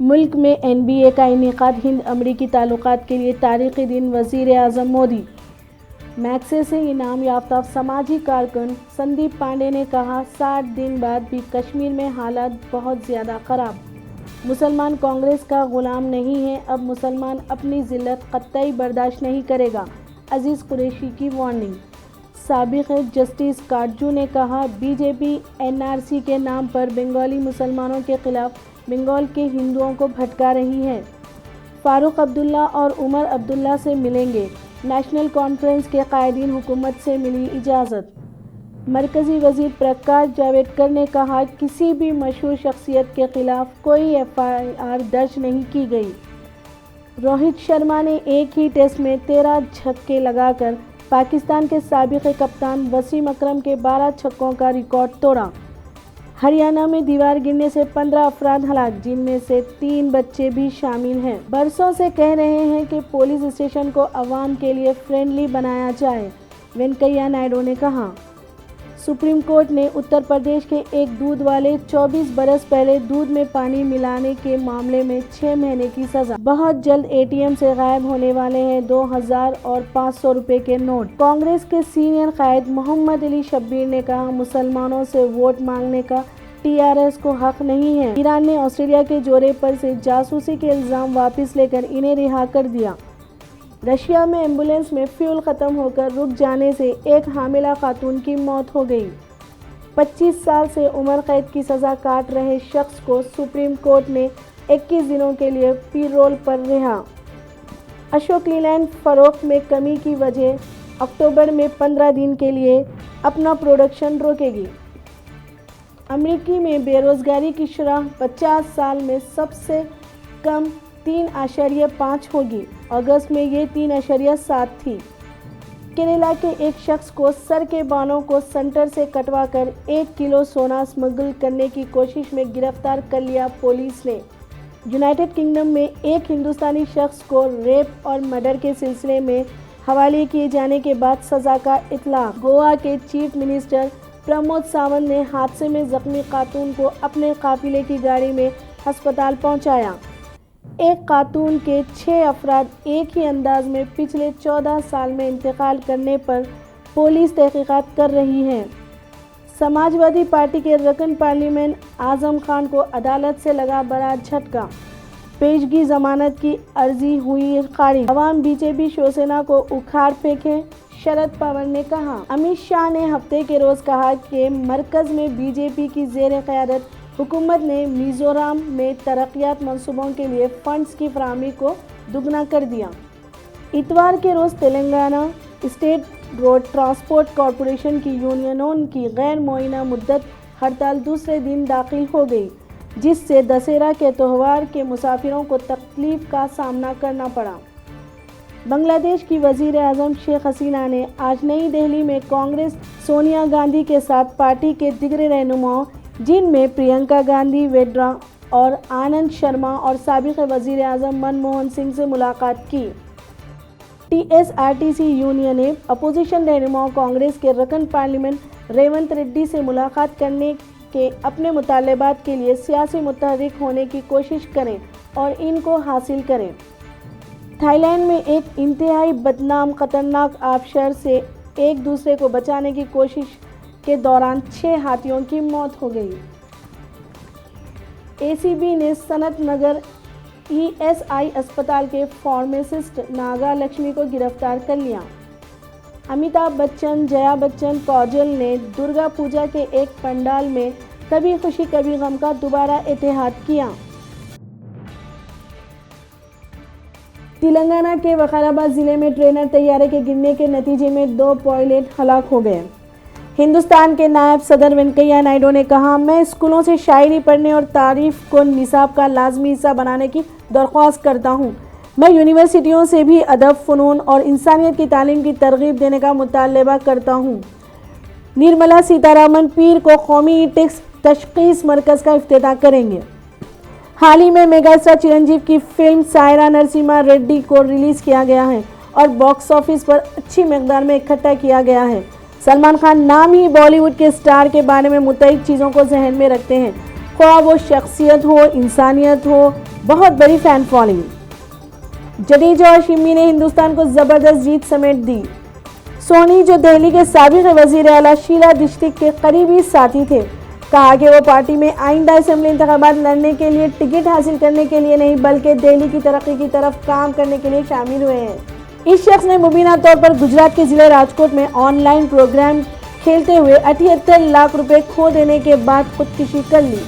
ملک میں NBA کا انعقاد ہند امریکی تعلقات کے لیے تاریخی دن وزیر اعظم مودی میگسیسے سے انعام یافتہ سماجی کارکن سندیپ پانڈے نے کہا 60 دن بعد بھی کشمیر میں حالات بہت زیادہ خراب۔ مسلمان کانگریس کا غلام نہیں ہے، اب مسلمان اپنی ذلت قطعی برداشت نہیں کرے گا، عزیز قریشی کی وارننگ۔ سابق جسٹس کاٹجو نے کہا BJP NRC کے نام پر بنگالی مسلمانوں کے خلاف بنگال کے ہندوؤں کو بھٹکا رہی ہے۔ فاروق عبداللہ اور عمر عبداللہ سے ملیں گے، نیشنل کانفرنس کے قائدین حکومت سے ملی اجازت۔ مرکزی وزیر پرکاش جاوڈیکر نے کہا کسی بھی مشہور شخصیت کے خلاف کوئی FIR درج نہیں کی گئی۔ روہت شرما نے ایک ہی ٹیسٹ میں 13 چھکے لگا کر پاکستان کے سابق کپتان وسیم اکرم کے 12 چھکوں کا ریکارڈ توڑا۔ ہریانہ میں دیوار گرنے سے 15 افراد ہلاک، جن میں سے 3 بچے بھی شامل ہیں۔ برسوں سے کہہ رہے ہیں کہ پولیس اسٹیشن کو عوام کے لیے فرینڈلی بنایا جائے، وینکیا نائیڈو نے کہا۔ سپریم کورٹ نے اتر پردیش کے ایک دودھ والے 24 برس پہلے دودھ میں پانی ملانے کے معاملے میں 6 مہینے کی سزا۔ بہت جلد ATM سے غائب ہونے والے ہیں 2000 اور 500 روپے کے نوٹ۔ کانگریس کے سینئر قائد محمد علی شبیر نے کہا مسلمانوں سے ووٹ مانگنے کا TRS کو حق نہیں ہے۔ ایران نے آسٹریلیا کے جوڑے پر سے جاسوسی کے الزام واپس لے کر انہیں رہا کر دیا۔ رشیا میں ایمبولینس میں فیول ختم ہو کر رک جانے سے ایک حاملہ خاتون کی موت ہو گئی۔ 25 سال سے عمر قید کی سزا کاٹ رہے شخص کو سپریم کورٹ نے 21 دنوں کے لیے پیرول پر رہا۔ اشوک لیلینڈ فروخت میں کمی کی وجہ اکتوبر میں 15 دن کے لیے اپنا پروڈکشن روکے گی۔ امریکہ میں بے روزگاری کی شرح 50 سال میں سب سے کم 3.5 ہوگی۔ اگست میں یہ 3.7 تھی۔ کیرالہ کے ایک شخص کو سر کے بالوں کو سنٹر سے کٹوا کر 1 کلو سونا اسمگل کرنے کی کوشش میں گرفتار کر لیا پولیس نے۔ یونائیٹڈ کنگڈم میں ایک ہندوستانی شخص کو ریپ اور مرڈر کے سلسلے میں حوالے کیے جانے کے بعد سزا کا اطلاق۔ گوا کے چیف منسٹر پرمود ساونت نے حادثے میں زخمی خاتون کو اپنے قافلے کی گاڑی میں ہسپتال پہنچایا۔ ایک خاتون کے 6 افراد ایک ہی انداز میں پچھلے 14 سال میں انتقال کرنے پر پولیس تحقیقات کر رہی ہے۔ سماج وادی پارٹی کے رکن پارلیمنٹ اعظم خان کو عدالت سے لگا بڑا جھٹکا، پیشگی ضمانت کی عرضی ہوئی خارج۔ عوام BJP شیوسینا کو اکھاڑ پھینکیں، شرد پوار نے کہا۔ امت شاہ نے ہفتے کے روز کہا کہ مرکز میں BJP کی زیر قیادت حکومت نے میزورم میں ترقیاتی منصوبوں کے لیے فنڈز کی فراہمی کو دوگنا کر دیا۔ اتوار کے روز Telangana state road transport corporation کی یونینوں کی غیر معینہ مدت ہڑتال دوسرے دن داخل ہو گئی، جس سے دسہرہ کے تہوار کے مسافروں کو تکلیف کا سامنا کرنا پڑا۔ بنگلہ دیش کی وزیر اعظم شیخ حسینہ نے آج نئی دہلی میں کانگریس سونیا گاندھی کے ساتھ پارٹی کے دیگر رہنماؤں، جن میں پرینکا گاندھی وڈرا اور آنند شرما اور سابق وزیر اعظم منموہن سنگھ سے ملاقات کی۔ TSRTC یونین نے اپوزیشن رہنماؤں کانگریس کے رکن پارلیمنٹ ریونت ریڈی سے ملاقات کرنے کے اپنے مطالبات کے لیے سیاسی متحرک ہونے کی کوشش کریں اور ان کو حاصل کریں۔ تھائی لینڈ میں ایک انتہائی بدنام خطرناک آبشار سے ایک دوسرے کو بچانے کی کوشش کے دوران 6 ہاتھیوں کی موت ہو گئی۔ ACB نے سنت نگر ESI اسپتال کے فارماسسٹ ناگا لکشمی کو گرفتار کر لیا۔ امیتابھ بچن، جیا بچن، کاجول نے درگا پوجا کے ایک پنڈال میں کبھی خوشی کبھی غم کا دوبارہ اتحاد کیا۔ تلنگانہ کے وقار ضلع میں ٹرینر طیارے کے گرنے کے نتیجے میں 2 پائلٹ ہلاک ہو گئے۔ ہندوستان کے نائب صدر وینکیا نائیڈو نے کہا میں اسکولوں سے شاعری پڑھنے اور تعریف کو نصاب کا لازمی حصہ بنانے کی درخواست کرتا ہوں۔ میں یونیورسٹیوں سے بھی ادب، فنون اور انسانیت کی تعلیم کی ترغیب دینے کا مطالبہ کرتا ہوں۔ نرملا سیتارمن پیر کو قومی ایٹکس تشخیص مرکز کا افتتاح کریں گے۔ حال ہی میں میگا اسٹار چرنجیو کی فلم سائرا نرسمہا ریڈی کو ریلیز کیا گیا ہے اور باکس آفس پر اچھی مقدار میں اکٹھا کیا گیا ہے۔ سلمان خان نام ہی بالی ووڈ کے اسٹار کے بارے میں متعدد چیزوں کو ذہن میں رکھتے ہیں، خواہ وہ شخصیت ہو، انسانیت ہو، بہت بڑی فین فالوئنگ۔ جڈیجا اور شمی نے ہندوستان کو زبردست جیت سمیٹ دی۔ سونی، جو دہلی کے سابق وزیر اعلیٰ شیلا دشٹک کے قریبی ساتھی تھے، کہا کہ وہ پارٹی میں آئندہ اسمبلی انتخابات لڑنے کے لیے ٹکٹ حاصل کرنے کے لیے نہیں بلکہ دہلی کی ترقی کی طرف کام کرنے کے لیے شامل ہوئے ہیں۔ اس شخص نے مبینہ طور پر گجرات کے ضلع راجکوٹ میں آن لائن پروگرام کھیلتے ہوئے 78 لاکھ روپے کھو دینے کے بعد خودکشی کر لی۔